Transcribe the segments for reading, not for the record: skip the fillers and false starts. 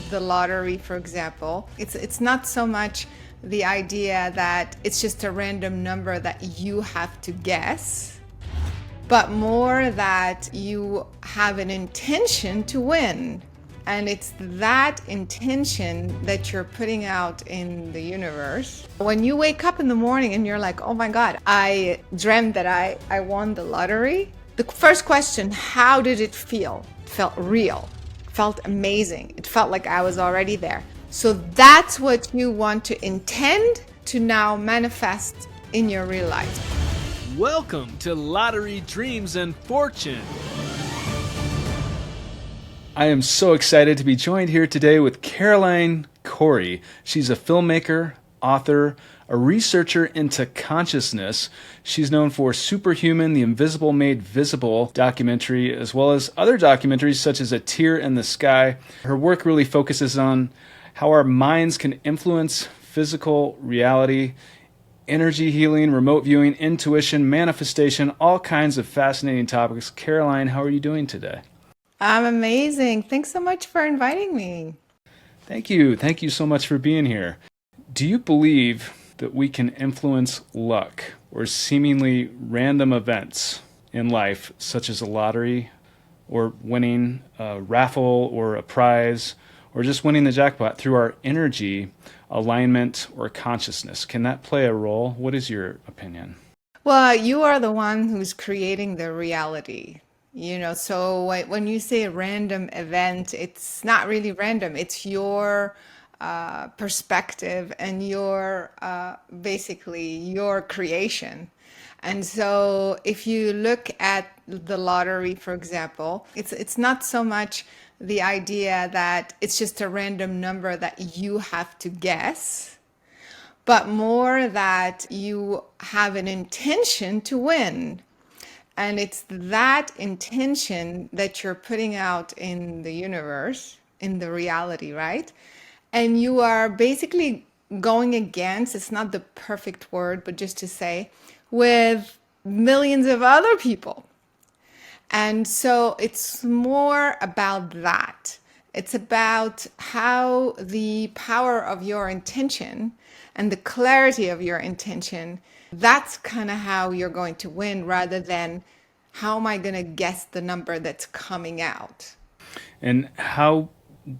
the lottery, for example, it's not so much the idea that it's just a random number that you have to guess, but more that you have an intention to win. And it's that intention that you're putting out in the universe. When you wake up in the morning and you're like, oh my God, I dreamt that I won the lottery. The first question, how did it feel? It felt real, it felt amazing. It felt like I was already there. So that's what you want to intend to now manifest in your real life. Welcome to Lottery Dreams and Fortune. I am so excited to be joined here today with Caroline Cory. She's a filmmaker, author, a researcher into consciousness. She's known for SuperHuman, the Invisible Made Visible documentary, as well as other documentaries such as A Tear in the Sky. Her work really focuses on how our minds can influence physical reality, energy healing, remote viewing, intuition, manifestation, all kinds of fascinating topics. Caroline, how are you doing today? I'm amazing. Thanks so much for inviting me. Thank you. Thank you so much for being here. Do you believe that we can influence luck or seemingly random events in life, such as a lottery or winning a raffle or a prize or just winning the jackpot through our energy, alignment, or consciousness? Can that play a role? What is your opinion? Well, you are the one who's creating the reality. So when you say random event, it's not really random. It's your perspective and your basically your creation. And so if you look at the lottery, for example, it's not so much the idea that it's just a random number that you have to guess, but more that you have an intention to win. And it's that intention that you're putting out in the universe, in the reality, right? And you are basically going against, it's not the perfect word, but just to say, with millions of other people. And so it's more about that. It's about how the power of your intention and the clarity of your intention, that's kind of how you're going to win, rather than how am I going to guess the number that's coming out. And how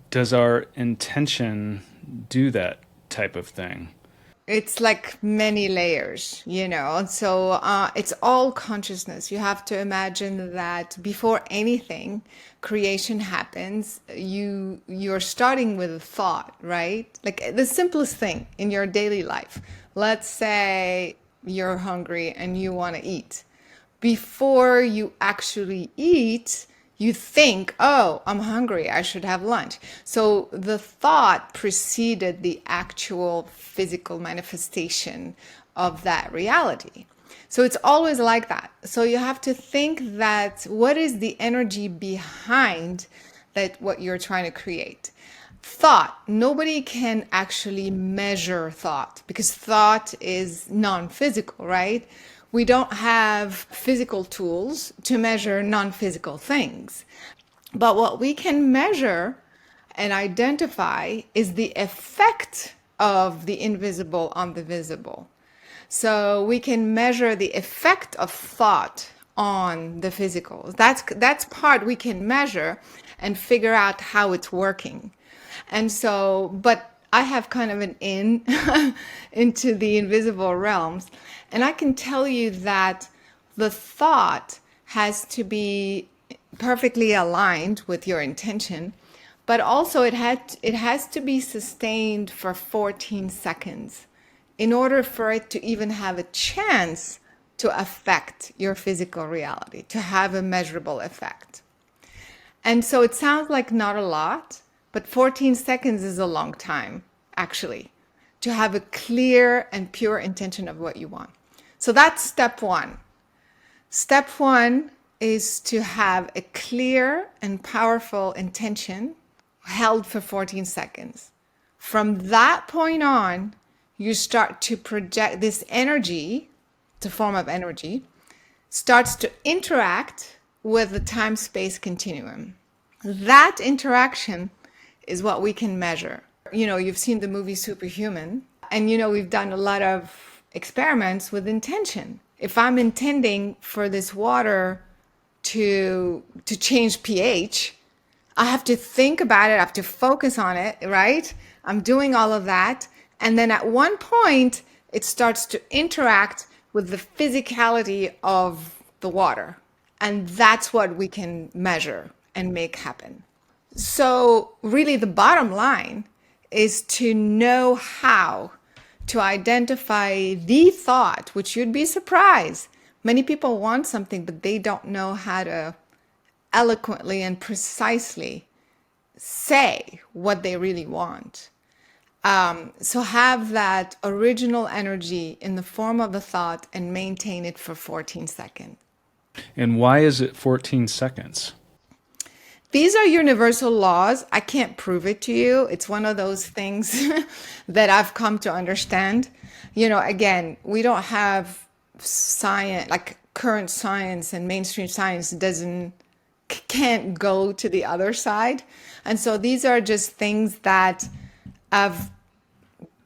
does our intention do that type of thing? It's like many layers, So it's all consciousness. You have to imagine that before anything, creation happens, you're starting with a thought, right? Like the simplest thing in your daily life. Let's say you're hungry and you want to eat. Before you actually eat, you think, oh, I'm hungry, I should have lunch. So the thought preceded the actual physical manifestation of that reality. So it's always like that. So you have to think that what is the energy behind that what you're trying to create. Thought, nobody can actually measure thought because thought is non-physical, right? We don't have physical tools to measure non-physical things. But what we can measure and identify is the effect of the invisible on the visible. So we can measure the effect of thought on the physical. That's part we can measure and figure out how it's working. And so, but I have kind of an in into the invisible realms. And I can tell you that the thought has to be perfectly aligned with your intention, but also it has to be sustained for 14 seconds in order for it to even have a chance to affect your physical reality, to have a measurable effect. And so it sounds like not a lot, but 14 seconds is a long time, actually, to have a clear and pure intention of what you want. So that's step one. Step one is to have a clear and powerful intention held for 14 seconds. From that point on, you start to project this energy, the form of energy, starts to interact with the time-space continuum. That interaction is what we can measure. You've seen the movie Superhuman, and we've done a lot of experiments with intention. If I'm intending for this water to change pH, I have to think about it, I have to focus on it, right? I'm doing all of that. And then at one point, it starts to interact with the physicality of the water. And that's what we can measure and make happen. So, really, the bottom line is to know how to identify the thought, which you'd be surprised. Many people want something, but they don't know how to eloquently and precisely say what they really want. So have that original energy in the form of a thought and maintain it for 14 seconds. And why is it 14 seconds? These are universal laws. I can't prove it to you. It's one of those things that I've come to understand. Again, we don't have science, like current science and mainstream science can't go to the other side. And so these are just things that I've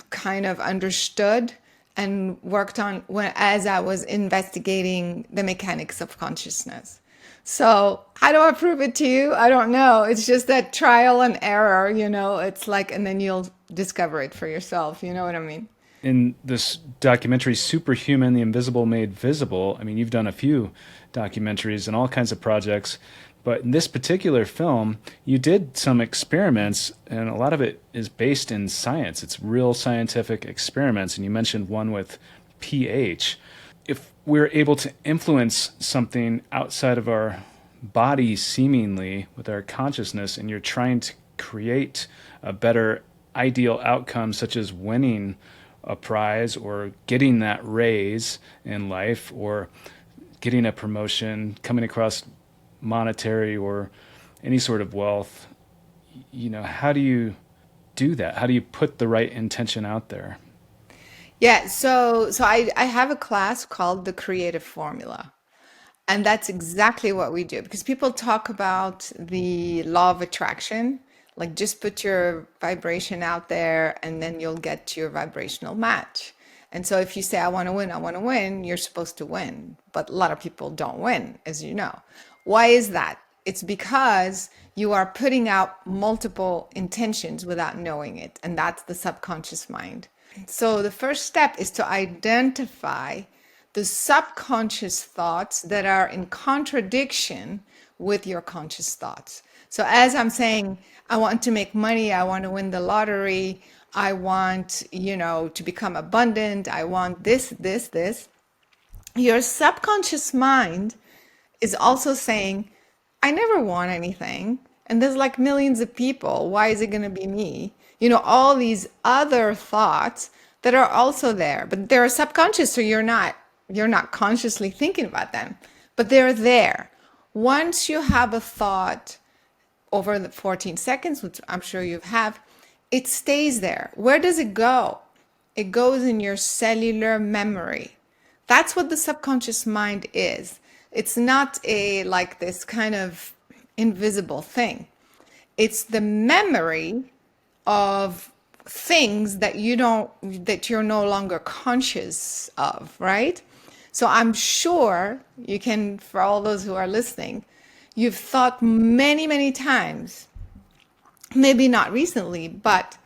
kind of understood and worked on as I was investigating the mechanics of consciousness. So how do I prove it to you? I don't know. It's just that trial and error, it's like, and then you'll discover it for yourself. You know what I mean? In this documentary, Superhuman, The Invisible Made Visible, I mean, you've done a few documentaries and all kinds of projects, but in this particular film, you did some experiments, and a lot of it is based in science. It's real scientific experiments, and you mentioned one with pH. If we're able to influence something outside of our body, seemingly, with our consciousness, and you're trying to create a better ideal outcome, such as winning a prize or getting that raise in life or getting a promotion, coming across monetary or any sort of wealth, how do you do that? How do you put the right intention out there? Yeah, so I have a class called the Creative Formula. And that's exactly what we do because people talk about the law of attraction, like just put your vibration out there and then you'll get your vibrational match. And so if you say, I want to win, you're supposed to win. But a lot of people don't win, as you know. Why is that? It's because you are putting out multiple intentions without knowing it. And that's the subconscious mind. So the first step is to identify the subconscious thoughts that are in contradiction with your conscious thoughts. So as I'm saying, I want to make money, I want to win the lottery, I want, to become abundant, I want this. Your subconscious mind is also saying, I never want anything. And there's like millions of people. Why is it going to be me? All these other thoughts that are also there, but they're subconscious. So you're not consciously thinking about them, but they're there. Once you have a thought over the 14 seconds, which I'm sure you have, it stays there. Where does it go? It goes in your cellular memory. That's what the subconscious mind is. It's not like this kind of invisible thing. It's the memory of things that you're no longer conscious of, right? So I'm sure you can, for all those who are listening, you've thought many, many times, maybe not recently, but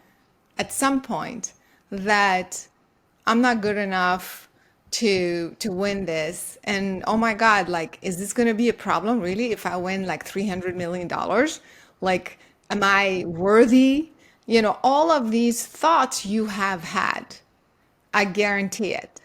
at some point, that I'm not good enough to win this. And oh my God, like, is this going to be a problem really if I win like $300 million? Like, am I worthy? All of these thoughts you have had, I guarantee it.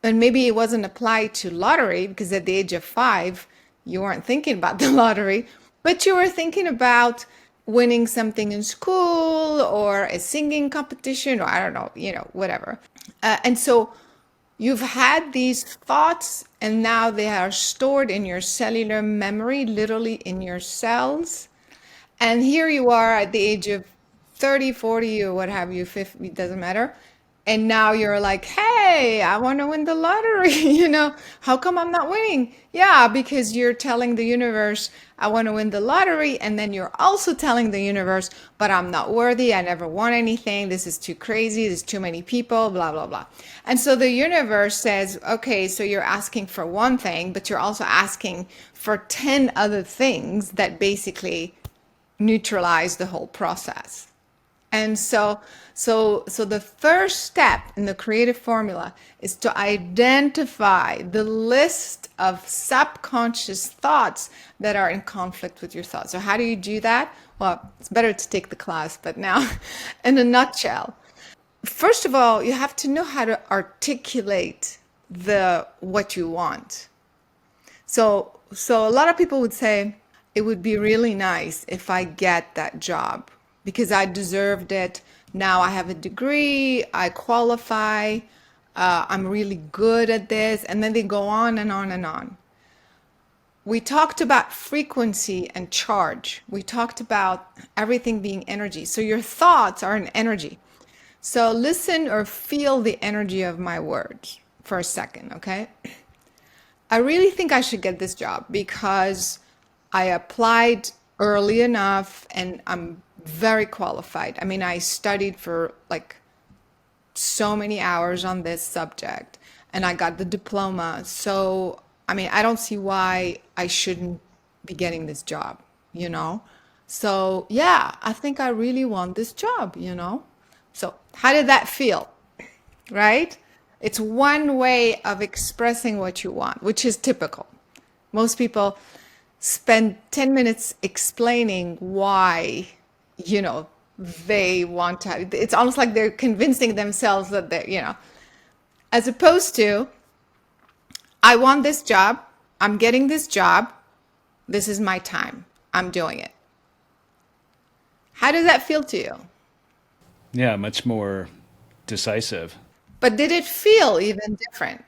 And maybe it wasn't applied to lottery because at the age of 5, you weren't thinking about the lottery, but you were thinking about winning something in school or a singing competition or I don't know, whatever. And so you've had these thoughts and now they are stored in your cellular memory, literally in your cells. And here you are at the age of 30, 40, or what have you, 50, it doesn't matter. And now you're like, hey, I want to win the lottery. How come I'm not winning? Yeah, because you're telling the universe, I want to win the lottery. And then you're also telling the universe, but I'm not worthy. I never want anything. This is too crazy. There's too many people, blah, blah, blah. And so the universe says, okay, so you're asking for one thing, but you're also asking for 10 other things that basically neutralize the whole process. And so the first step in the creative formula is to identify the list of subconscious thoughts that are in conflict with your thoughts. So how do you do that? Well, it's better to take the class, but now in a nutshell, first of all, you have to know how to articulate the what you want. So a lot of people would say it would be really nice if I get that job because I deserved it. Now I have a degree, I qualify, I'm really good at this, and then they go on and on and on. We talked about frequency and charge. We talked about everything being energy. So your thoughts are an energy. So listen or feel the energy of my words for a second, okay? I really think I should get this job because I applied early enough and I'm very qualified. I mean, I studied for like so many hours on this subject and I got the diploma. So, I mean, I don't see why I shouldn't be getting this job, you know? So, yeah, I think I really want this job. So, how did that feel? Right? It's one way of expressing what you want, which is typical. Most people spend 10 minutes explaining why, you know, they want to. It's almost like they're convincing themselves that as opposed to, I want this job, I'm getting this job, this is my time, I'm doing it. How does that feel to you? Yeah, much more decisive. But did it feel even different?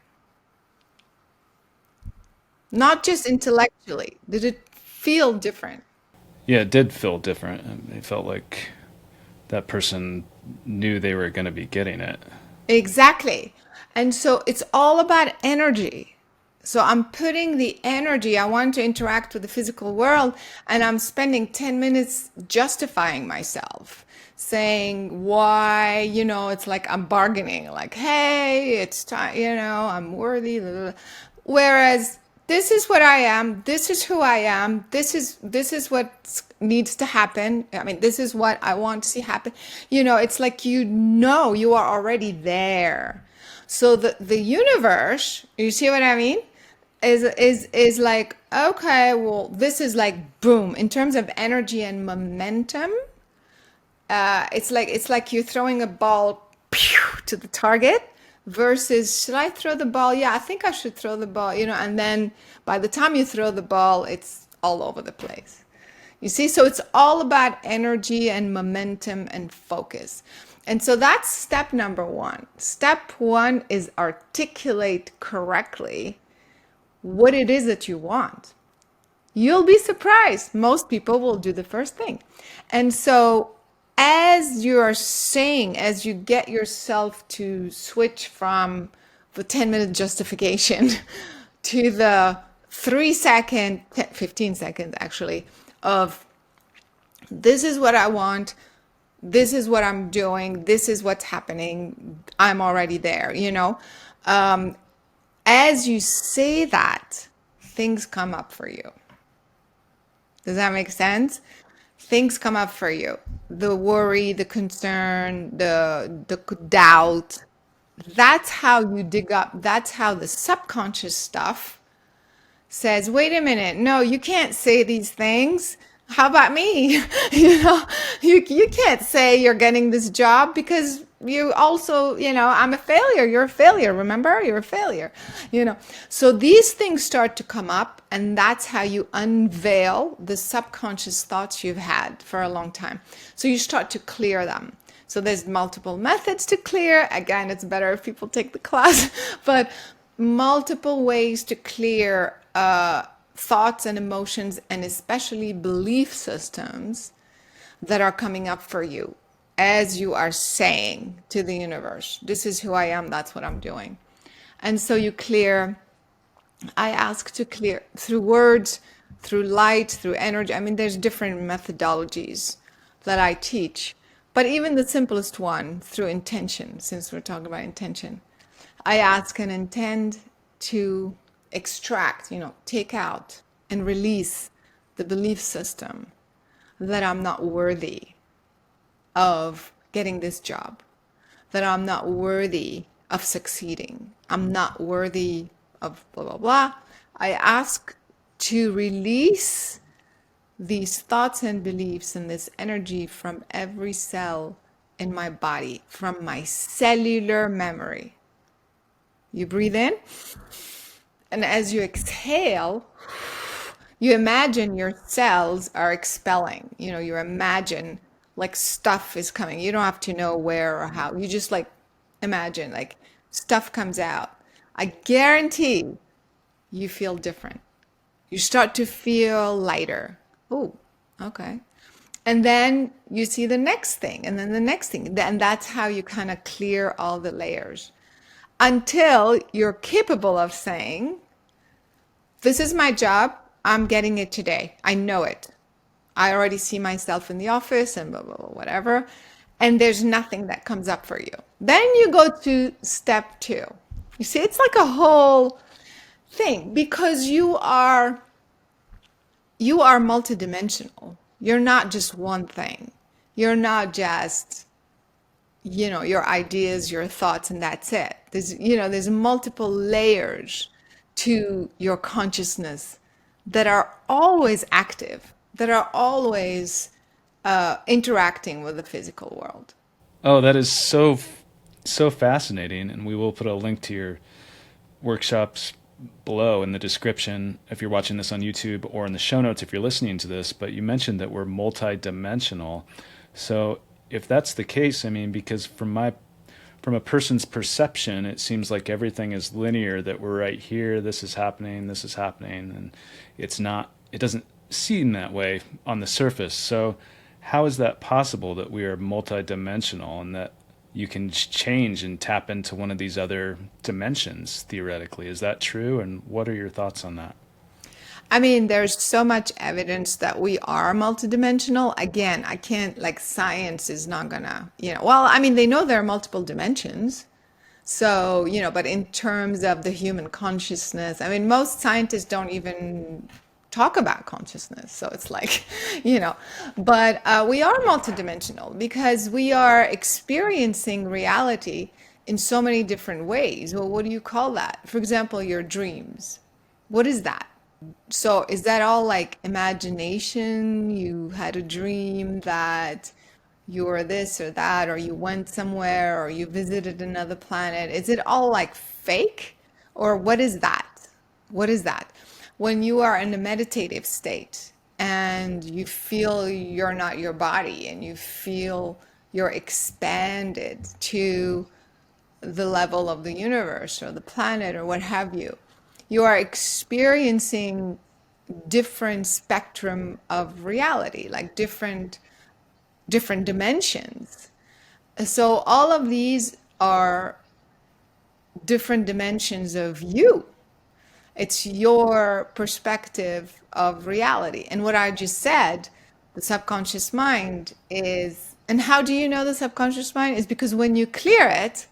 Not just intellectually, did it feel different? Yeah, it did feel different. It felt like that person knew they were going to be getting it. Exactly. And so it's all about energy. So I'm putting the energy, I want to interact with the physical world, and I'm spending 10 minutes justifying myself, saying why, it's like I'm bargaining, like, hey, it's time, I'm worthy. Blah, blah, blah. Whereas this is what I am, this is who I am, this is what needs to happen. I mean, this is what I want to see happen. It's like you are already there. So the universe, you see what I mean? Is like, okay, well, this is like boom in terms of energy and momentum. It's like you're throwing a ball pew, to the target versus should I throw the ball? Yeah, I think I should throw the ball, and then by the time you throw the ball, it's all over the place. You see, so it's all about energy and momentum and focus. And so that's step number one. Step one is articulate correctly what it is that you want. You'll be surprised. Most people will do the first thing. And so, as you are saying, as you get yourself to switch from the 10-minute justification to the 3 second, 15 seconds actually, of this is what I want, this is what I'm doing, this is what's happening, I'm already there. Um, as you say that, things come up for you. Does that make sense? Things come up for you. The worry, the concern, the doubt. That's how you dig up. That's how the subconscious stuff says, wait a minute, no, you can't say these things. How about me? You can't say you're getting this job because you also, I'm a failure. You're a failure. Remember, you're a failure. So these things start to come up, and that's how you unveil the subconscious thoughts you've had for a long time. So you start to clear them. So there's multiple methods to clear. Again, it's better if people take the class, but multiple ways to clear thoughts and emotions, and especially belief systems that are coming up for you. as you are saying to the universe, this is who I am, that's what I'm doing. And so you clear, I ask to clear through words, through light, through energy. I mean, there's different methodologies that I teach, but even the simplest one, through intention, since we're talking about intention, I ask and intend to extract, take out and release the belief system that I'm not worthy of getting this job, that I'm not worthy of succeeding, I'm not worthy of blah, blah, blah. I ask to release these thoughts and beliefs and this energy from every cell in my body, from my cellular memory. You breathe in, and as you exhale, you imagine your cells are expelling. You imagine like stuff is coming. You don't have to know where or how. You just like imagine like stuff comes out. I guarantee you feel different. You start to feel lighter. Oh, okay. And then you see the next thing, and then the next thing. And that's how you kind of clear all the layers until you're capable of saying, this is my job. I'm getting it today. I know it. I already see myself in the office and blah, blah, blah, whatever. And there's nothing that comes up for you. Then you go to step 2. You see, it's like a whole thing because you are multidimensional. You're not just one thing. You're not just, your ideas, your thoughts, and that's it. There's multiple layers to your consciousness that are always active, that are always interacting with the physical world. Oh, that is so fascinating, and we will put a link to your workshops below in the description if you're watching this on YouTube, or in the show notes if you're listening to this. But you mentioned that we're multidimensional. So if that's the case, I mean, because from a person's perception, it seems like everything is linear, that we're right here, this is happening, and it doesn't seem that way on the surface. So how is that possible that we are multidimensional and that you can change and tap into one of these other dimensions theoretically? Is that true? And what are your thoughts on that? I mean, there's so much evidence that we are multidimensional. Again, I can't, like, science is not gonna, well, I mean, they know there are multiple dimensions. So, but in terms of the human consciousness, I mean, most scientists don't even talk about consciousness. So it's like, but we are multidimensional because we are experiencing reality in so many different ways. Well, what do you call that? For example, your dreams. What is that? So is that all like imagination? You had a dream that you were this or that, or you went somewhere, or you visited another planet. Is it all like fake? Or what is that? What is that? When you are in a meditative state and you feel you're not your body and you feel you're expanded to the level of the universe or the planet or what have you, you are experiencing different spectrum of reality, like different dimensions. So all of these are different dimensions of you. It's your perspective of reality. And what I just said, the subconscious mind is, and how do you know the subconscious mind? Is because when you clear it,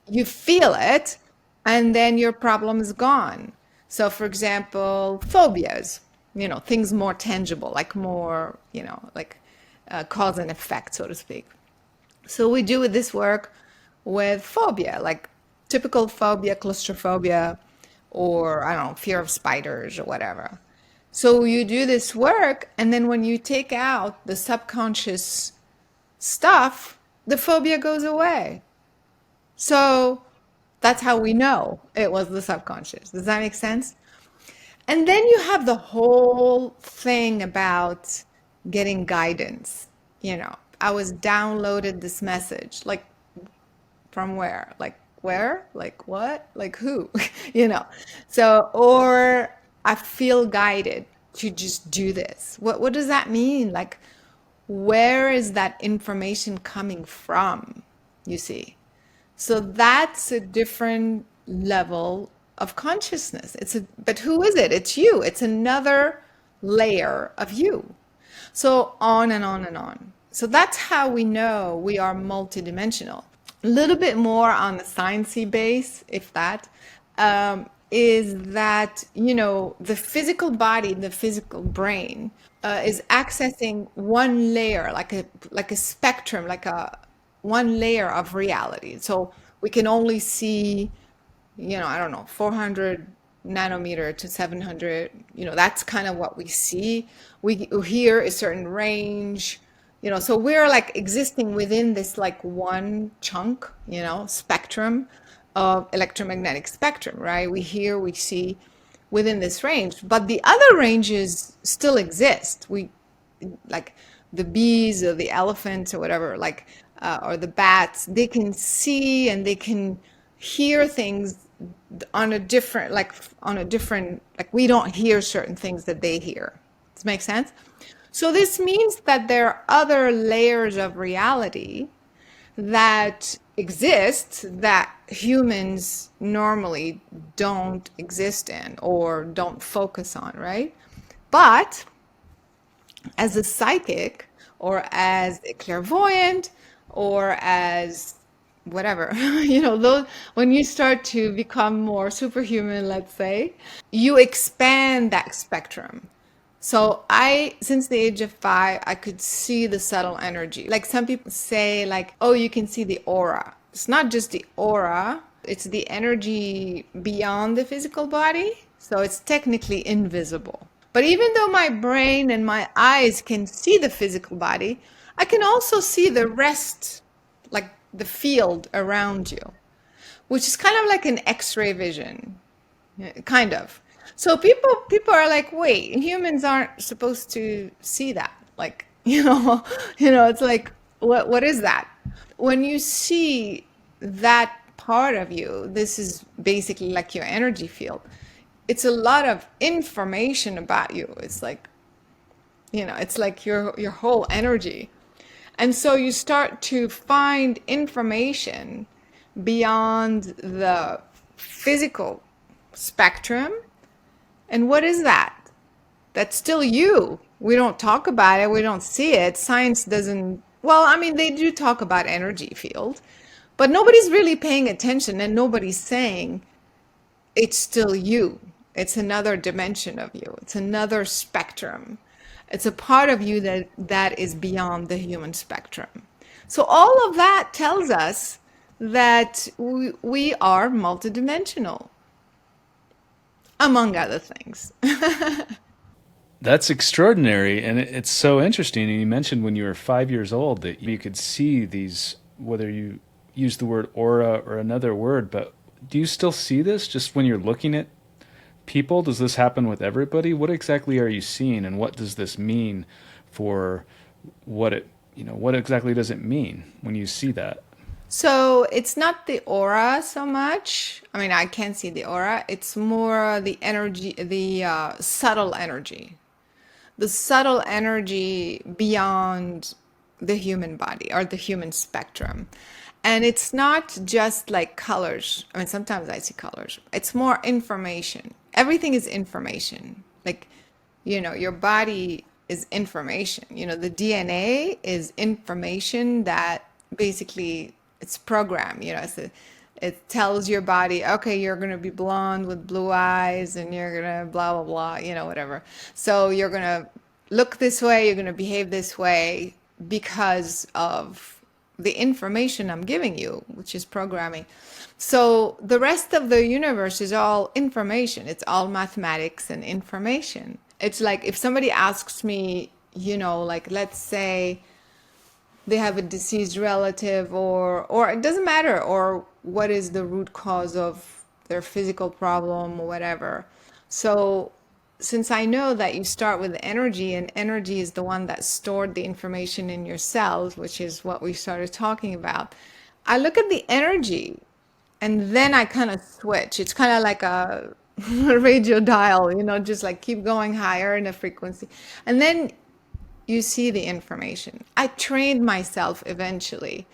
you feel it, and then your problem is gone. So for example, phobias, things more tangible, like more, like cause and effect, so to speak. So we do this work with phobia, like typical phobia, claustrophobia, or I don't know, fear of spiders or whatever. So you do this work, and then when you take out the subconscious stuff, the phobia goes away. So that's how we know it was the subconscious. Does that make sense? And then you have the whole thing about getting guidance. I was downloaded this message, like from where? Like where? Like what? Like who? So, or I feel guided to just do this. What does that mean? Like, where is that information coming from, you see? So that's a different level of consciousness. But who is it? It's you. It's another layer of you. So on and on and on. So that's how we know we are multidimensional. A little bit more on the sciencey base, if that, is that, the physical body, the physical brain, is accessing one layer, like a spectrum, like a one layer of reality. So we can only see, I don't know, 400 nanometer to 700, that's kind of what we see. We hear a certain range, so we're like existing within this like one chunk, spectrum of electromagnetic spectrum, right? We hear, we see within this range, but the other ranges still exist. Like the bees or the elephants or whatever, like, or the bats, they can see and they can hear things on a different, like we don't hear certain things that they hear. Does it make sense? So this means that there are other layers of reality that exist that humans normally don't exist in or don't focus on, right? But as a psychic or as a clairvoyant or as whatever, those, when you start to become more superhuman, let's say, you expand that spectrum. So since the age of 5, I could see the subtle energy. Like some people say, like, oh, you can see the aura. It's not just the aura, it's the energy beyond the physical body. So it's technically invisible. But even though my brain and my eyes can see the physical body, I can also see the rest, like the field around you, which is kind of like an X-ray vision, kind of. So people are like, wait, humans aren't supposed to see that. Like, it's like, what is that? When you see that part of you, this is basically like your energy field. It's a lot of information about you. It's like, it's like your whole energy. And so you start to find information beyond the physical spectrum. And what is that? That's still you. We don't talk about it. We don't see it. Science doesn't, well, I mean, they do talk about energy field, but nobody's really paying attention and nobody's saying it's still you. It's another dimension of you. It's another spectrum. It's a part of you that is beyond the human spectrum. So all of that tells us that we are multidimensional, among other things. That's extraordinary, and it's so interesting. And you mentioned when you were 5 years old that you could see these, whether you use the word aura or another word, but do you still see this just when you're looking at people? Does this happen with everybody? What exactly are you seeing, and what does this mean for what exactly does it mean when you see that? So it's not the aura so much. I mean, I can't see the aura. It's more the energy, the subtle energy. The subtle energy beyond the human body or the human spectrum. And it's not just like colors. I mean, sometimes I see colors. It's more information. Everything is information. Like, your body is information. The DNA is information that basically it's programmed. It tells your body, okay, you're going to be blonde with blue eyes and you're going to blah, blah, blah, whatever. So you're going to look this way, you're going to behave this way because of the information I'm giving you, which is programming. So the rest of the universe is all information. It's all mathematics and information. It's like if somebody asks me, like let's say they have a deceased relative or it doesn't matter, or what is the root cause of their physical problem or whatever. So since I know that you start with energy, and energy is the one that stored the information in your cells, which is what we started talking about, I look at the energy and then I kind of switch. It's kind of like a radio dial, just like keep going higher in the frequency. And then you see the information. I trained myself eventually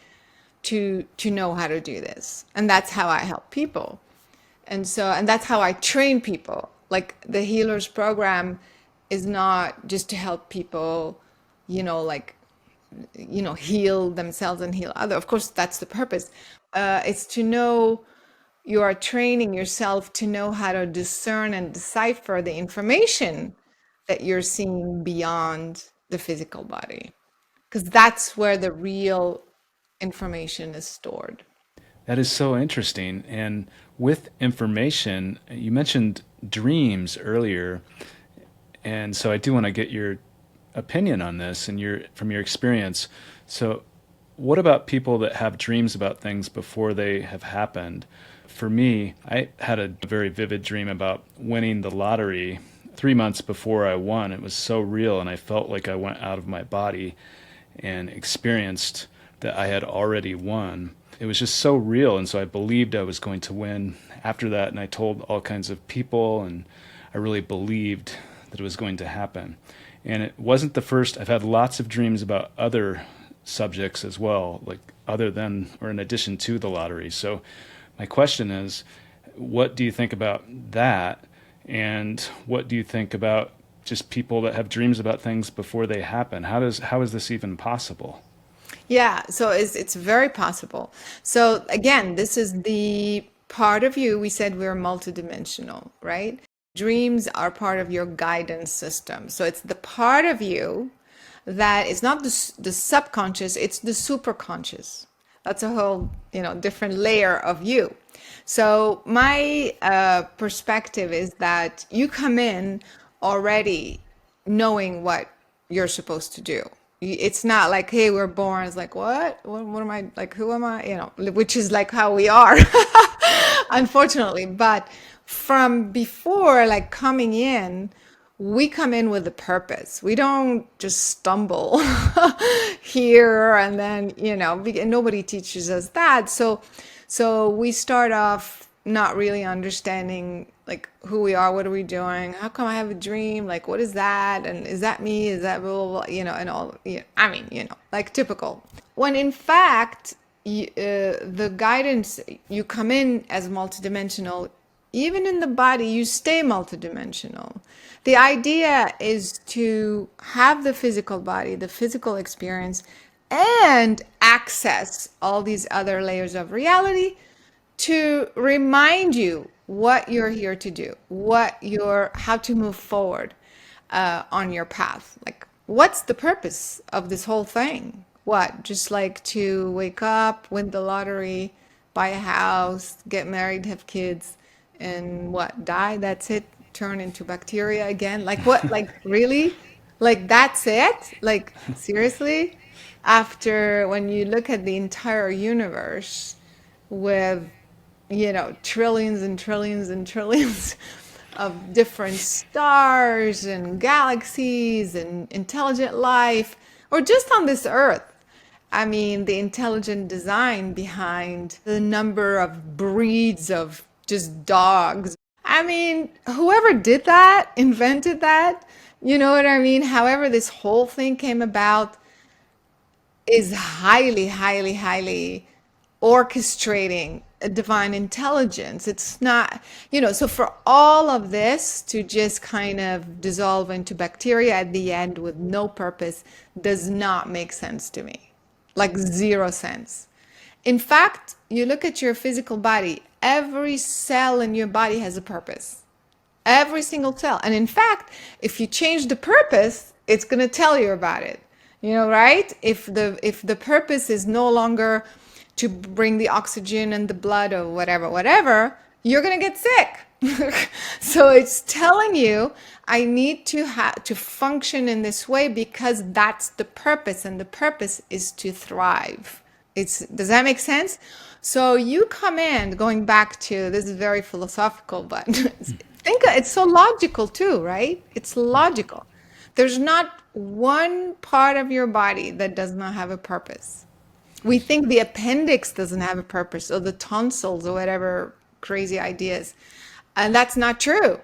to know how to do this, and that's how I help people. And that's how I train people. Like the healers program is not just to help people, like heal themselves and heal other. Of course, that's the purpose. It's to know, you are training yourself to know how to discern and decipher the information that you're seeing beyond the physical body, because that's where the real information is stored. That is so interesting. And with information, you mentioned dreams earlier, and so I do want to get your opinion on this and your from your experience. So, what about people that have dreams about things before they have happened? For me, I had a very vivid dream about winning the lottery 3 months before I won. It was so real, and I felt like I went out of my body and experienced that I had already won. It was just so real, and so I believed I was going to win after that, and I told all kinds of people, and I really believed that it was going to happen. And it wasn't the first. I've had lots of dreams about other subjects as well, like other than or in addition to the lottery. So my question is, what do you think about that? And what do you think about just people that have dreams about things before they happen? How is this even possible? Yeah, so it's very possible. So again, this is the part of you. We said we're multidimensional, right? Dreams are part of your guidance system. So it's the part of you that is not the subconscious, it's the superconscious. That's a whole, different layer of you. So my perspective is that you come in already knowing what you're supposed to do. It's not like, hey, we're born. It's like, what am I, like, who am I? Which is like how we are, unfortunately. But from before, like coming in, we come in with a purpose. We don't just stumble here and then, nobody teaches us that. So we start off not really understanding like who we are, what are we doing? How come I have a dream? Like, what is that? And is that me? Is that blah, blah, blah, and all, I mean, like typical. When in fact, the guidance, you come in as multidimensional, even in the body, you stay multidimensional. The idea is to have the physical body, the physical experience, and access all these other layers of reality to remind you what you're here to do, how to move forward on your path. Like, what's the purpose of this whole thing? What? Just like to wake up, win the lottery, buy a house, get married, have kids, and what? Die? That's it? Turn into bacteria again? Like what? Like really? Like that's it? Like seriously? After when you look at the entire universe with trillions and trillions and trillions of different stars and galaxies and intelligent life, or just on this earth. I mean, the intelligent design behind the number of breeds of just dogs. I mean, whoever did that, invented that, you know what I mean? However, this whole thing came about is highly, highly, highly orchestrating a divine intelligence. It's not, so for all of this to just kind of dissolve into bacteria at the end with no purpose does not make sense to me. Like zero sense. In fact, you look at your physical body, every cell in your body has a purpose. Every single cell. And in fact, if you change the purpose, it's going to tell you about it. Right? If the purpose is no longer to bring the oxygen and the blood or whatever, you're going to get sick. So it's telling you, I need to function in this way because that's the purpose, and the purpose is to thrive. Does that make sense? So you come in, going back to, this is very philosophical, but it's so logical too, right? It's logical. There's not one part of your body that does not have a purpose. We think the appendix doesn't have a purpose, or the tonsils, or whatever crazy ideas. And that's not true.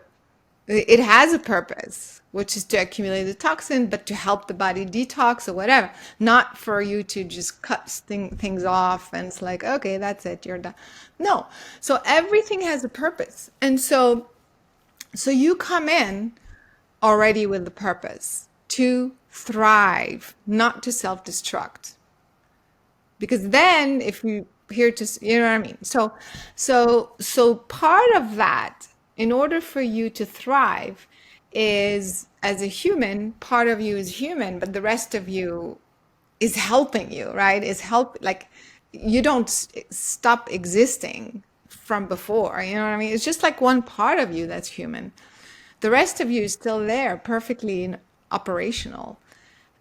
It has a purpose. which is to accumulate the toxin, but to help the body detox or whatever, not for you to just cut things off and it's like, okay, that's it, you're done. No. So everything has a purpose. And so you come in already with the purpose to thrive, not to self-destruct. Because then if you here to, you know what I mean? So part of that, in order for you to thrive, is as a human, part of you is human, but the rest of you is helping you, right? Is help, like you don't stop existing from before, you know what I mean? It's just like one part of you that's human. The rest of you is still there, perfectly operational.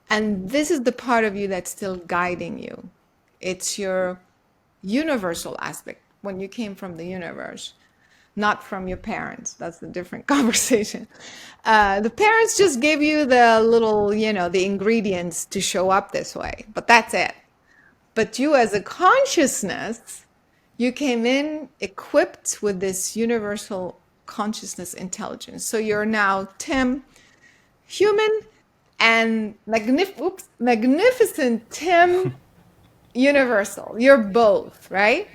And this is the part of you that's still guiding you. It's your universal aspect when you came from the universe, not from your parents. That's a different conversation. The parents just gave you the little, the ingredients to show up this way, but that's it. But you as a consciousness, you came in equipped with this universal consciousness intelligence. So you're now Tim, human, and magnificent Tim, universal. You're both, right?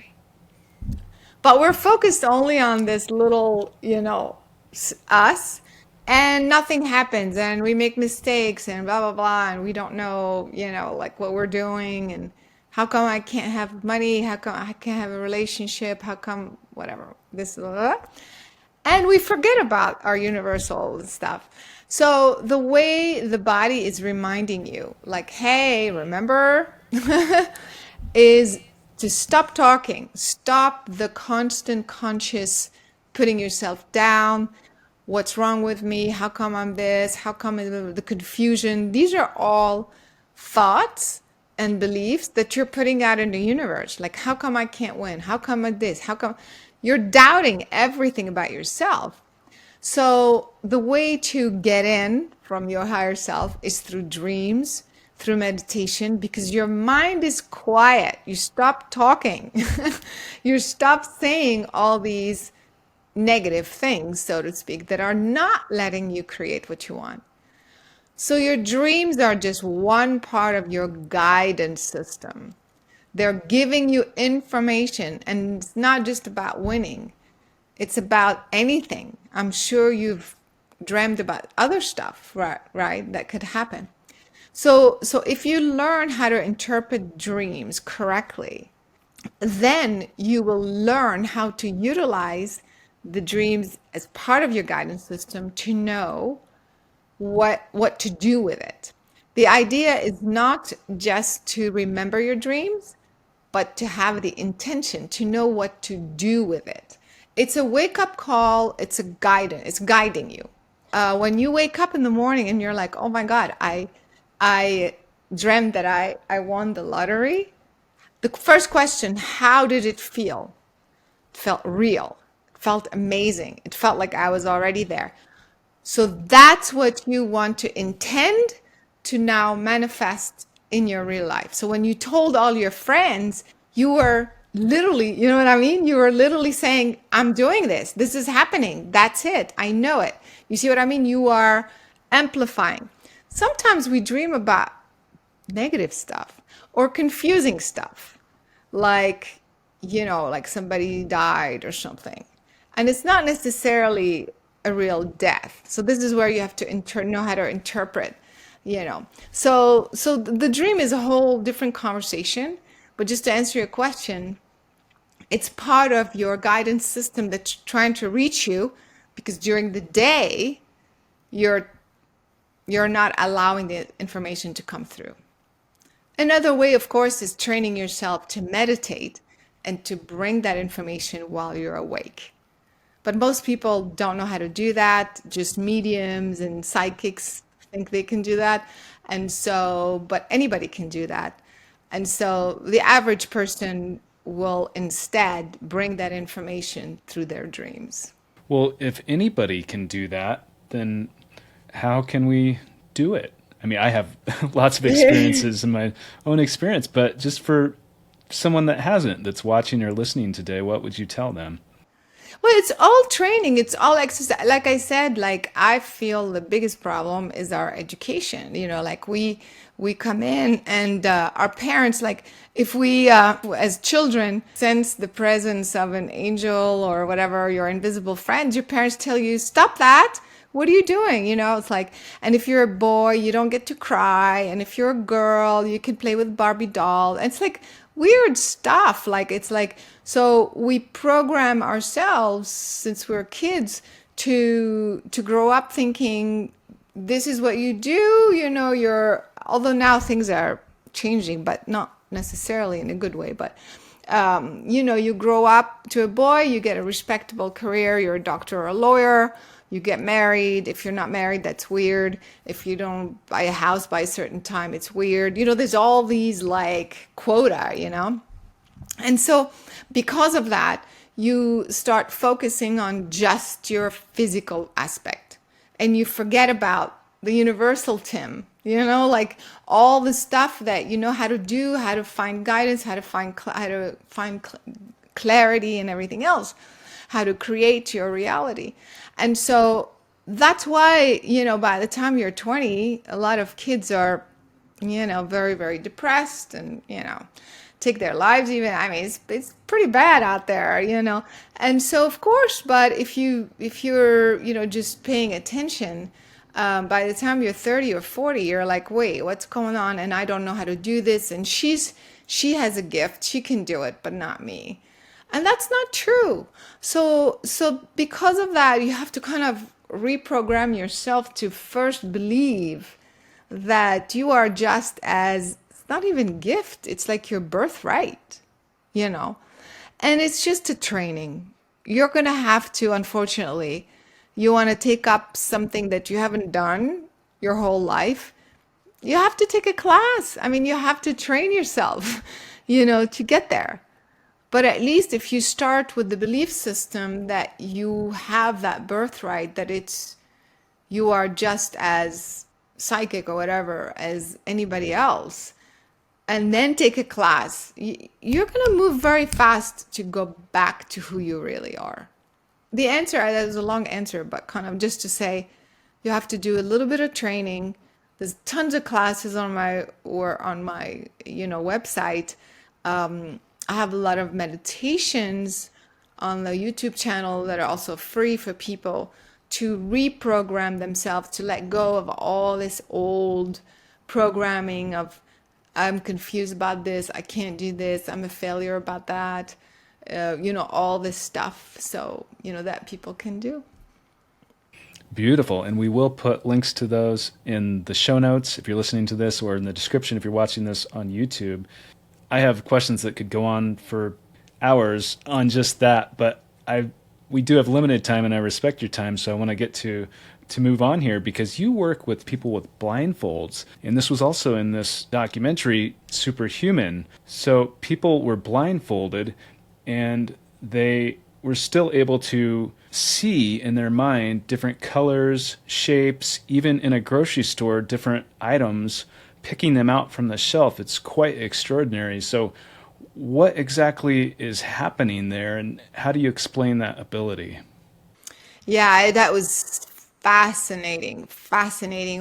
But we're focused only on this little, us, and nothing happens, and we make mistakes, and blah, blah, blah, and we don't know, like what we're doing, and how come I can't have money? How come I can't have a relationship? How come, whatever, this, blah, blah, blah. And we forget about our universal stuff. So the way the body is reminding you, like, hey, remember, is to stop talking, stop the constant conscious putting yourself down. What's wrong with me? How come I'm this? How come the confusion? These are all thoughts and beliefs that you're putting out in the universe. Like, how come I can't win? How come I this? How come you're doubting everything about yourself? So the way to get in from your higher self is through dreams, through meditation, because your mind is quiet. You stop talking. You stop saying all these negative things, so to speak, that are not letting you create what you want. So your dreams are just one part of your guidance system. They're giving you information, and it's not just about winning. It's about anything. I'm sure you've dreamed about other stuff, right, that could happen. So if you learn how to interpret dreams correctly, then you will learn how to utilize the dreams as part of your guidance system to know what to do with it. The idea is not just to remember your dreams, but to have the intention to know what to do with it. It's a wake-up call. It's a guidance. It's guiding you. When you wake up in the morning and you're like, oh my God, I dreamt that I won the lottery. The first question, how did it feel? It felt real. It felt amazing. It felt like I was already there. So that's what you want to intend to now manifest in your real life. So when you told all your friends, you were literally, you know what I mean? You were literally saying, I'm doing this. This is happening. That's it. I know it. You see what I mean? You are amplifying. Sometimes we dream about negative stuff or confusing stuff, like, like somebody died or something. And it's not necessarily a real death. So this is where you have to know how to interpret, So the dream is a whole different conversation. But just to answer your question, it's part of your guidance system that's trying to reach you, because during the day, you're not allowing the information to come through. Another way, of course, is training yourself to meditate and to bring that information while you're awake. But most people don't know how to do that. Just mediums and psychics think they can do that. But anybody can do that. And so the average person will instead bring that information through their dreams. Well, if anybody can do that, then how can we do it? I mean, I have lots of experiences in my own experience, but just for someone that hasn't, that's watching or listening today, what would you tell them? Well, it's all training, it's all exercise. Like I said, like I feel the biggest problem is our education. Like we come in and our parents, like if we as children sense the presence of an angel or whatever, your invisible friends, your parents tell you, stop that. What are you doing? It's like, and if you're a boy, you don't get to cry. And if you're a girl, you can play with Barbie doll. And it's like weird stuff. Like, it's like, so we program ourselves since we're kids to grow up thinking this is what you do. Although now things are changing, but not necessarily in a good way. But you grow up to a boy, you get a respectable career, you're a doctor or a lawyer, you get married. If you're not married, that's weird. If you don't buy a house by a certain time, it's weird. There's all these like quota. And so because of that, you start focusing on just your physical aspect and you forget about the universal Tim, like all the stuff that you know how to do, how to find guidance, how to find clarity and everything else, how to create your reality. And so that's why, by the time you're 20, a lot of kids are, very, very depressed and, take their lives even. I mean, it's pretty bad out there. And so of course, but if you're, just paying attention, by the time you're 30 or 40, you're like, wait, what's going on? And I don't know how to do this. And she has a gift. She can do it, but not me. And that's not true. So because of that, you have to kind of reprogram yourself to first believe that you are just as, it's not even gift, it's like your birthright, you know? And it's just a training. You're going to have to, unfortunately, you want to take up something that you haven't done your whole life, you have to take a class. I mean, you have to train yourself, to get there. But at least if you start with the belief system that you have that birthright, that you are just as psychic or whatever as anybody else, and then take a class, you're going to move very fast to go back to who you really are. The answer, that was a long answer, but kind of just to say, you have to do a little bit of training. There's tons of classes on my website. I have a lot of meditations on the YouTube channel that are also free for people to reprogram themselves, to let go of all this old programming of I'm confused about this, I can't do this, I'm a failure about that, all this stuff. So, that people can do. Beautiful. And we will put links to those in the show notes if you're listening to this, or in the description if you're watching this on YouTube. I have questions that could go on for hours on just that, but we do have limited time, and I respect your time, so I want to get to move on here, because you work with people with blindfolds, and this was also in this documentary, Superhuman. So people were blindfolded, and they were still able to see in their mind different colors, shapes, even in a grocery store, different items, picking them out from the shelf. It's quite extraordinary. So what exactly is happening there, and how do you explain that ability? Yeah, that was fascinating.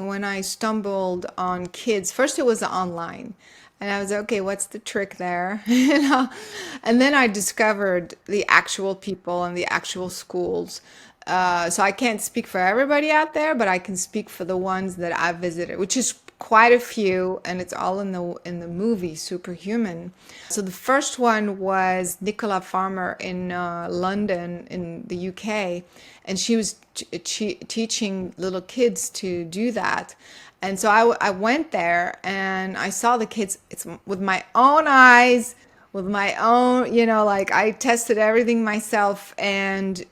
When I stumbled on kids, first it was online, and I was like, okay, what's the trick there? And then I discovered the actual people and the actual schools. So I can't speak for everybody out there, but I can speak for the ones that I've visited, which is quite a few, and it's all in the movie Superhuman. So the first one was Nicola Farmer in London in the UK, and she was teaching little kids to do that. And so I went there and I saw the kids. It's with my own eyes, with my own, like I tested everything myself, and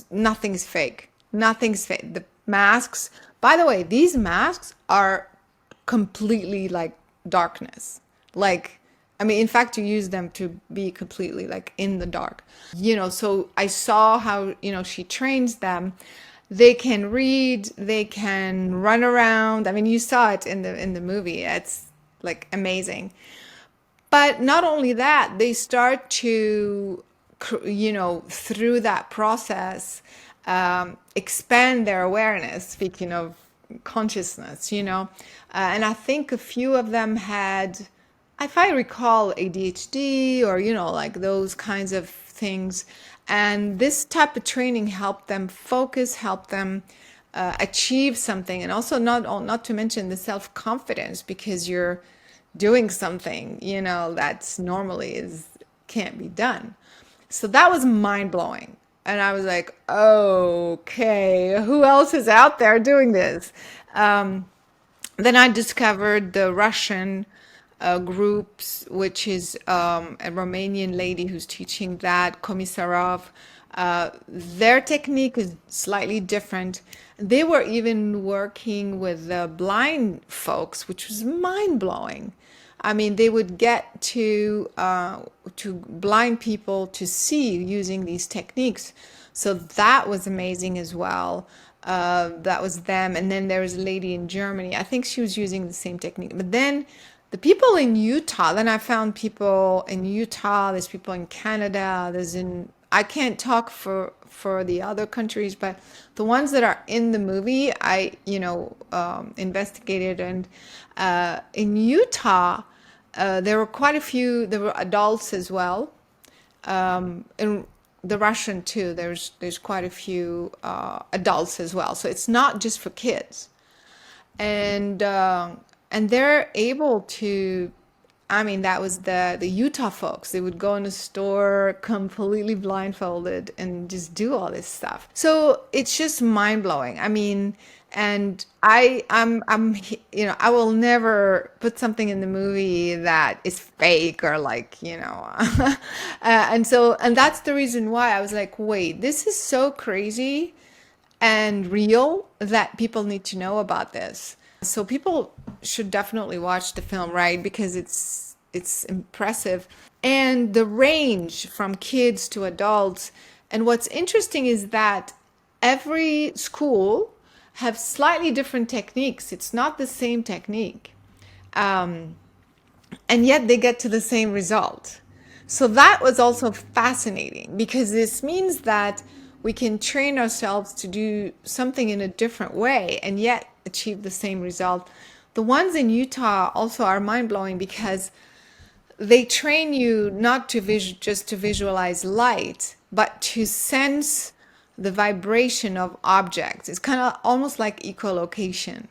nothing's fake. Nothing's fake. The masks, by the way, these masks are completely like darkness. Like, I mean, in fact, you use them to be completely like in the dark. So I saw how, she trains them. They can read, they can run around. I mean, you saw it in the movie. It's like amazing. But not only that, they start to through that process, expand their awareness. Speaking of consciousness, and I think a few of them had, if I recall, ADHD or, like those kinds of things. And this type of training helped them focus, helped them achieve something. And also not to mention the self-confidence, because you're doing something, that's normally can't be done. So that was mind blowing. And I was like, okay, who else is out there doing this? Then I discovered the Russian groups, which is a Romanian lady who's teaching that, Komisarov. Their technique is slightly different. They were even working with the blind folks, which was mind blowing. I mean, they would get to blind people to see using these techniques. So that was amazing as well. That was them. And then there was a lady in Germany. I think she was using the same technique. But then the people in Utah, then I found people in Utah, there's people in Canada, I can't talk for the other countries, but the ones that are in the movie, I, investigated. And in Utah, there were quite a few, there were adults as well. In the Russian too, there's quite a few adults as well. So it's not just for kids. And they're able to, I mean, that was the Utah folks. They would go in a store completely blindfolded and just do all this stuff. So it's just mind blowing. I mean, and I will never put something in the movie that is fake or like, and that's the reason why I was like, wait, this is so crazy and real that people need to know about this. So people should definitely watch the film, right? Because it's impressive. And the range from kids to adults. And what's interesting is that every school have slightly different techniques. It's not the same technique. And yet they get to the same result. So that was also fascinating, because this means that we can train ourselves to do something in a different way and yet achieve the same result. The ones in Utah also are mind-blowing, because they train you not to just to visualize light, but to sense the vibration of objects. It's kind of almost like echolocation,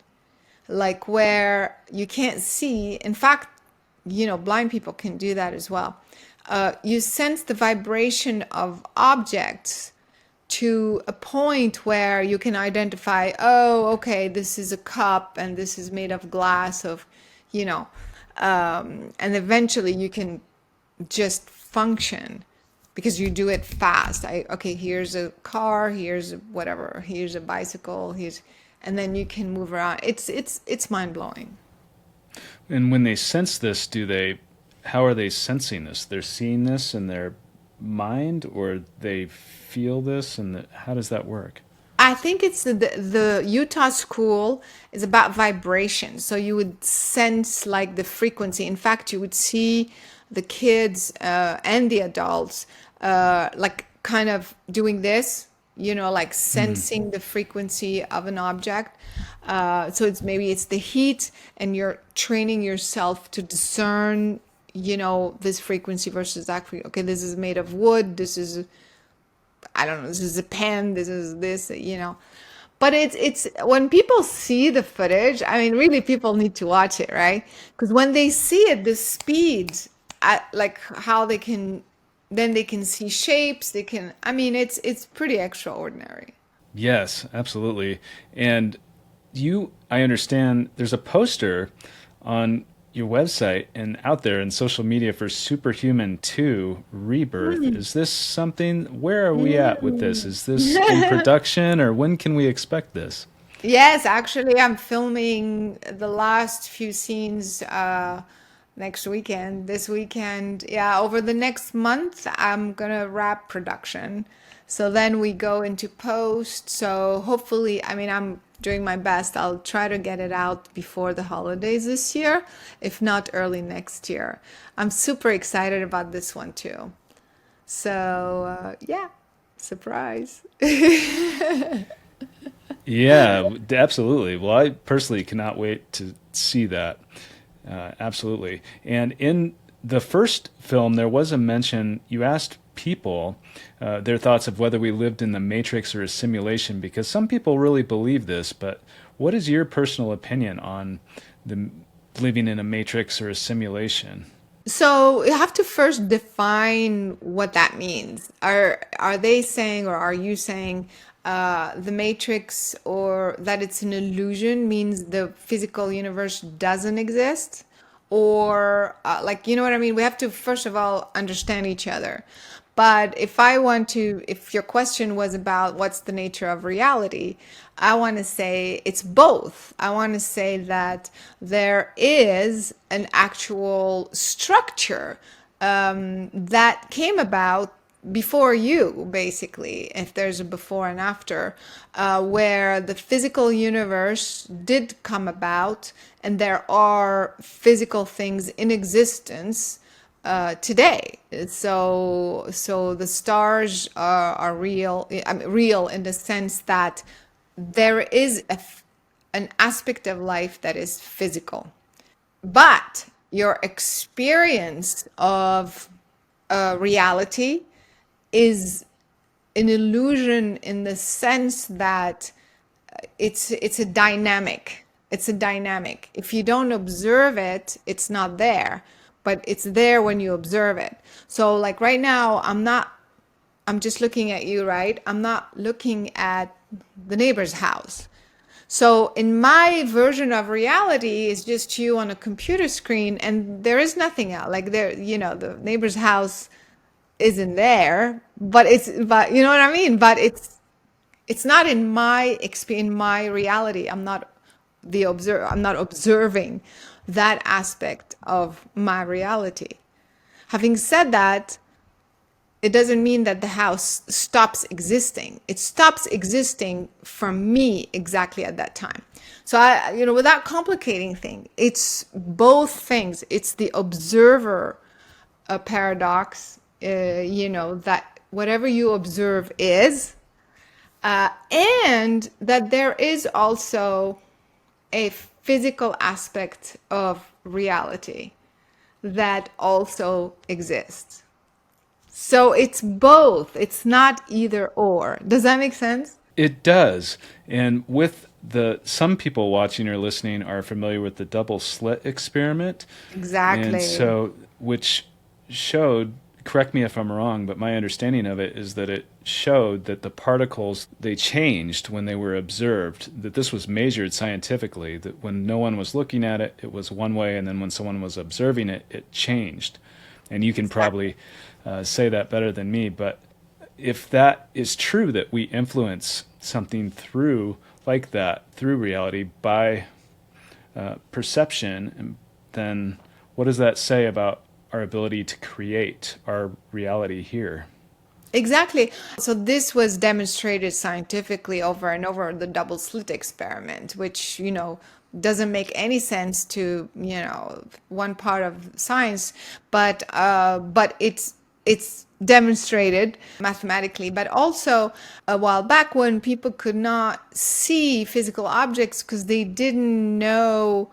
like where you can't see. In fact, blind people can do that as well. You sense the vibration of objects to a point where you can identify, oh, okay, this is a cup and this is made of glass and eventually you can just function because you do it fast. Okay, here's a car, here's whatever, here's a bicycle, and then you can move around. It's mind blowing. And when they sense this, how are they sensing this? They're seeing this in their mind, or they feel this, and how does that work? I think it's the Utah school is about vibration. So you would sense like the frequency. In fact, you would see the kids and the adults like kind of doing this, like sensing the frequency of an object. So maybe it's the heat, and you're training yourself to discern, this frequency versus that frequency. Okay, this is made of wood. This is, I don't know, this is a pen, this is this. But it's when people see the footage, I mean, really people need to watch it, right? Because when they see it, the speed, like how they can see shapes, it's pretty extraordinary. Yes, absolutely. And I understand there's a poster on your website and out there in social media for Superhuman 2 Rebirth. Is this something, where are we at with this? Is this in production, or when can we expect this? Yes, actually, I'm filming the last few scenes next weekend, this weekend. Yeah, over the next month, I'm gonna wrap production. So then we go into post. So hopefully, I'm doing my best. I'll try to get it out before the holidays this year, if not early next year. I'm super excited about this one too. So, yeah, surprise. Yeah, absolutely. Well, I personally cannot wait to see that. Absolutely. And in the first film, there was a mention, you asked people their thoughts of whether we lived in the Matrix or a simulation, because some people really believe this, but what is your personal opinion on the living in a matrix or a simulation? So you have to first define what that means. Are they saying, or are you saying, the matrix, or that it's an illusion means the physical universe doesn't exist? Or like, you know what I mean? We have to first of all understand each other. But if your question was about what's the nature of reality, I want to say it's both. I want to say that there is an actual structure that came about before you, basically, if there's a before and after, where the physical universe did come about, and there are physical things in existence today. So the stars are real. I mean, real in the sense that there is an aspect of life that is physical, but your experience of reality is an illusion in the sense that it's a dynamic. It's a dynamic. If you don't observe it, it's not there, but it's there when you observe it. So like right now, I'm just looking at you, right? I'm not looking at the neighbor's house. So in my version of reality, it's just you on a computer screen, and there is nothing else. Like there, the neighbor's house isn't there, but you know what I mean? But it's not in my reality. I'm not observing that aspect of my reality. Having said that, it doesn't mean that the house stops existing. It stops existing for me exactly at that time. So without complicating things, it's both things. It's the observer paradox, that whatever you observe is, and that there is also a physical aspect of reality that also exists. So it's both. It's not either or. Does that make sense? It does. And with some people watching or listening are familiar with the double slit experiment. And Exactly. so, which showed, correct me if I'm wrong, but my understanding of it is that it showed that the particles, they changed when they were observed, that this was measured scientifically, that when no one was looking at it, it was one way, and then when someone was observing it, it changed. And you can Exactly. probably say that better than me, but if that is true, that we influence something through like that through reality by perception, then what does that say about our ability to create our reality here? Exactly. So this was demonstrated scientifically over and over, the double slit experiment, which, doesn't make any sense to, one part of science, but it's demonstrated mathematically. But also a while back, when people could not see physical objects because they didn't know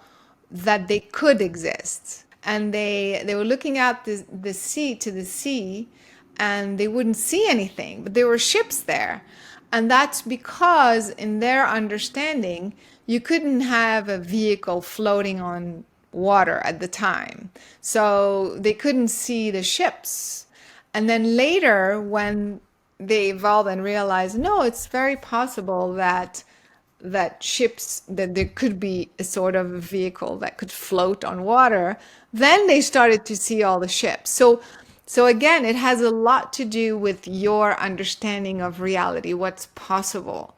that they could exist, and they were looking out the sea to the sea, and they wouldn't see anything, but there were ships there. And that's because in their understanding, you couldn't have a vehicle floating on water at the time, so they couldn't see the ships. And then later, when they evolved and realized, no, it's very possible that there could be a sort of a vehicle that could float on water, then they started to see all the ships. So again, it has a lot to do with your understanding of reality, what's possible.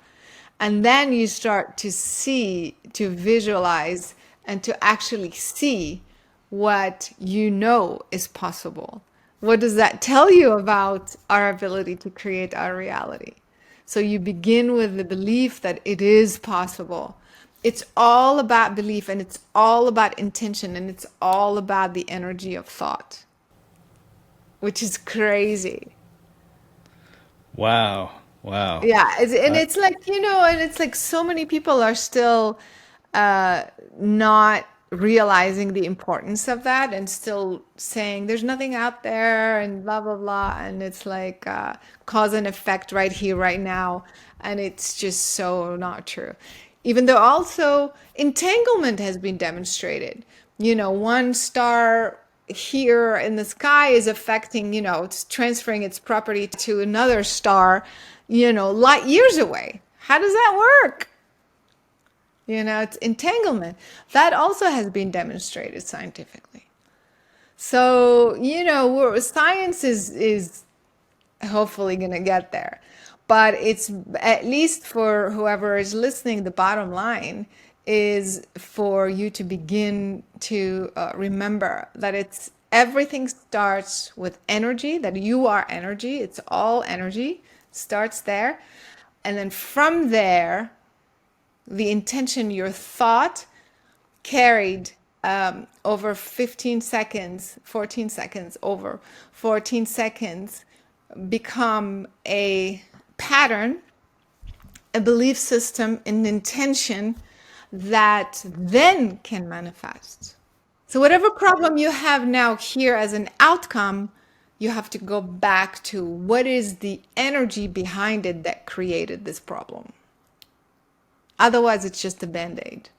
And then you start to see, to visualize, and to actually see what you know is possible. What does that tell you about our ability to create our reality? So you begin with the belief that it is possible. It's all about belief, and it's all about intention, and it's all about the energy of thought, which is crazy. Wow. Wow. Yeah, and Uh, it's like, and it's like so many people are still uh, not realizing the importance of that and still saying there's nothing out there and blah, blah, blah. And it's like cause and effect right here, right now. And it's just so not true. Even though also entanglement has been demonstrated. One star here in the sky is affecting, it's transferring its property to another star, light years away. How does that work? It's entanglement. That also has been demonstrated scientifically. So, science is hopefully going to get there. But it's at least for whoever is listening, the bottom line is for you to begin to remember that it's everything starts with energy, that you are energy. It's all energy, starts there. And then from there, the intention, your thought carried over 15 seconds, 14 seconds, over 14 seconds, become a pattern, a belief system, an intention that then can manifest. So, whatever problem you have now here as an outcome, you have to go back to what is the energy behind it that created this problem. Otherwise, it's just a band aid.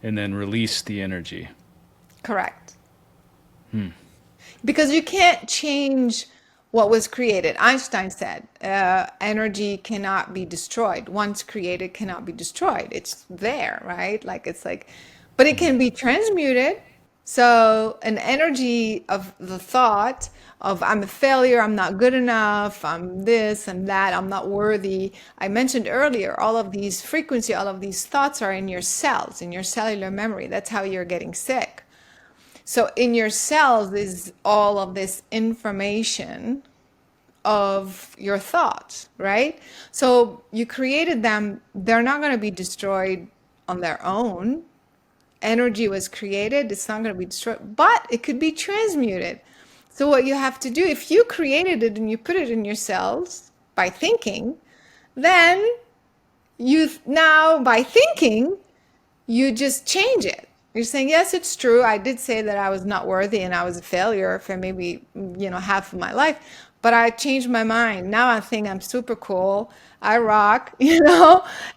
and then release the energy. Correct. Because you can't change what was created. Einstein said energy cannot be destroyed. Once created, cannot be destroyed. It's there, right? Like it's like, but it can be transmuted. So an energy of the thought of I'm a failure, I'm not good enough, I'm this and that, I'm not worthy. I mentioned earlier, all of these frequency, all of these thoughts are in your cells, in your cellular memory. That's how you're getting sick. So in your cells is all of this information of your thoughts, right? So you created them, they're not going to be destroyed on their own. Energy was created, it's not going to be destroyed, but it could be transmuted. So what you have to do, if you created it and you put it in your cells by thinking, then now by thinking you just change it. You're saying, yes, it's true. I did say that I was not worthy and I was a failure for maybe, half of my life, but I changed my mind. Now I think I'm super cool. I rock,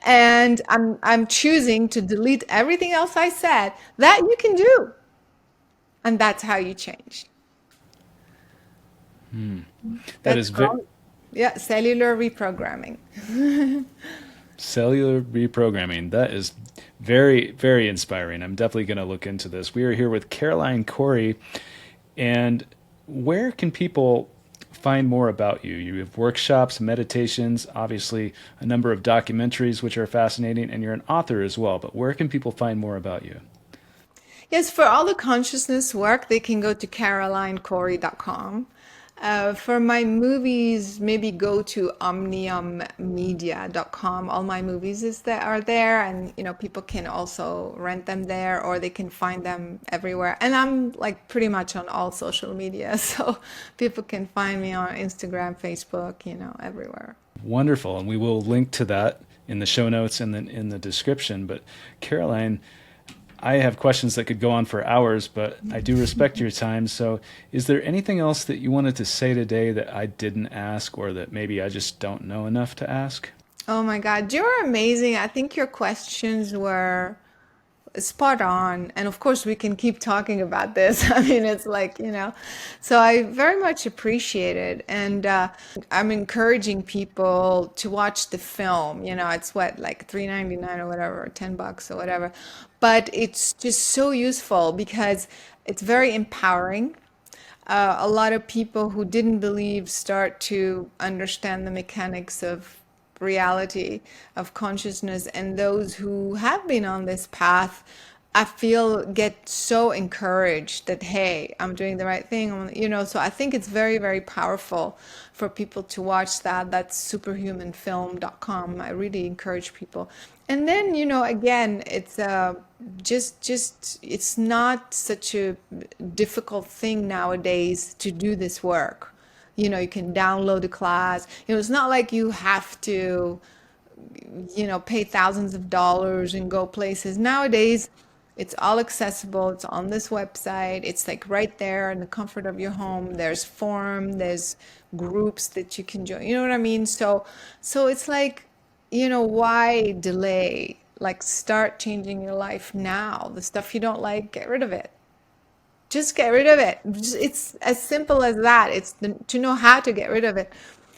and I'm choosing to delete everything else I said. That you can do. And that's how you change. That That's is ve- called, yeah, cellular reprogramming. cellular reprogramming. That is very, very inspiring. I'm definitely going to look into this. We are here with Caroline Cory. And where can people find more about you? You have workshops, meditations, obviously a number of documentaries, which are fascinating, and you're an author as well. But where can people find more about you? Yes, for all the consciousness work, they can go to carolinecory.com. For my movies, maybe go to omniummedia.com. All my movies are there, and people can also rent them there, or they can find them everywhere. And I'm like pretty much on all social media, so people can find me on Instagram, Facebook, everywhere. Wonderful. And we will link to that in the show notes and then in the description. But Caroline, I have questions that could go on for hours, but I do respect your time. So, is there anything else that you wanted to say today that I didn't ask or that maybe I just don't know enough to ask? Oh my God, you're amazing. I think your questions were spot on. And of course, we can keep talking about this. I mean, it's like, so I very much appreciate it. And I'm encouraging people to watch the film. It's what, like $3.99 or whatever, or $10 or whatever. But it's just so useful because it's very empowering. A lot of people who didn't believe start to understand the mechanics of reality, of consciousness, and those who have been on this path, I feel get so encouraged that, hey, I'm doing the right thing. So I think it's very, very powerful for people to watch that. That's superhumanfilm.com. I really encourage people. And then, again, it's just it's not such a difficult thing nowadays to do this work. You can download the class. It's not like you have to, pay thousands of dollars and go places. Nowadays, it's all accessible. It's on this website. It's like right there in the comfort of your home. There's forum, there's groups that you can join. You know what I mean? So it's like, why delay? Like, start changing your life now. The stuff you don't like, get rid of it. Just get rid of it. It's as simple as that. To know how to get rid of it,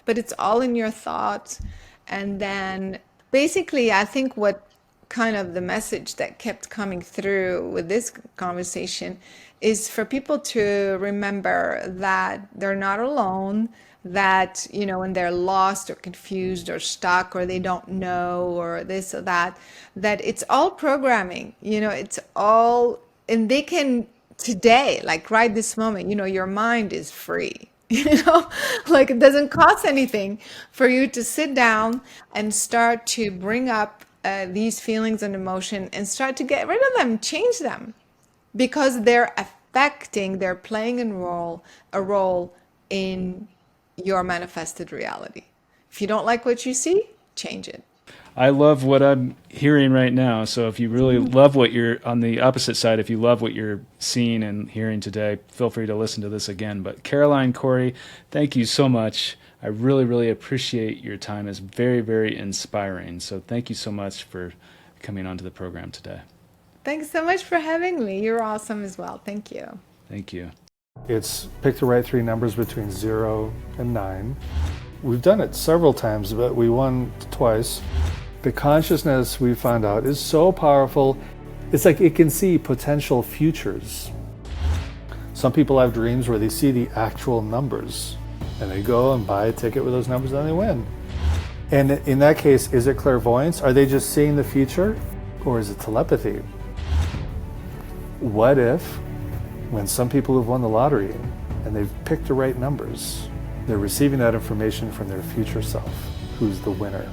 but it's all in your thoughts. And then basically, I think what kind of the message that kept coming through with this conversation is for people to remember that they're not alone, that, when they're lost or confused or stuck or they don't know or this or that, that it's all programming, it's all, and they can today, like right this moment, your mind is free. Like it doesn't cost anything for you to sit down and start to bring up these feelings and emotion and start to get rid of them, change them, because they're playing a role in your manifested reality. If you don't like what you see, change it. I love what I'm hearing right now. So if you really love what you're on the opposite side, if you love what you're seeing and hearing today, feel free to listen to this again. But Caroline Cory, thank you so much. I really, really appreciate your time. It's very, very inspiring. So thank you so much for coming onto the program today. Thanks so much for having me. You're awesome as well. Thank you. Thank you. It's pick the right three numbers between 0 and 9. We've done it several times, but we won twice. The consciousness, we found out, is so powerful. It's like it can see potential futures. Some people have dreams where they see the actual numbers and they go and buy a ticket with those numbers and they win. And in that case, is it clairvoyance? Are they just seeing the future, or is it telepathy? What if, when some people have won the lottery and they've picked the right numbers, they're receiving that information from their future self, who's the winner?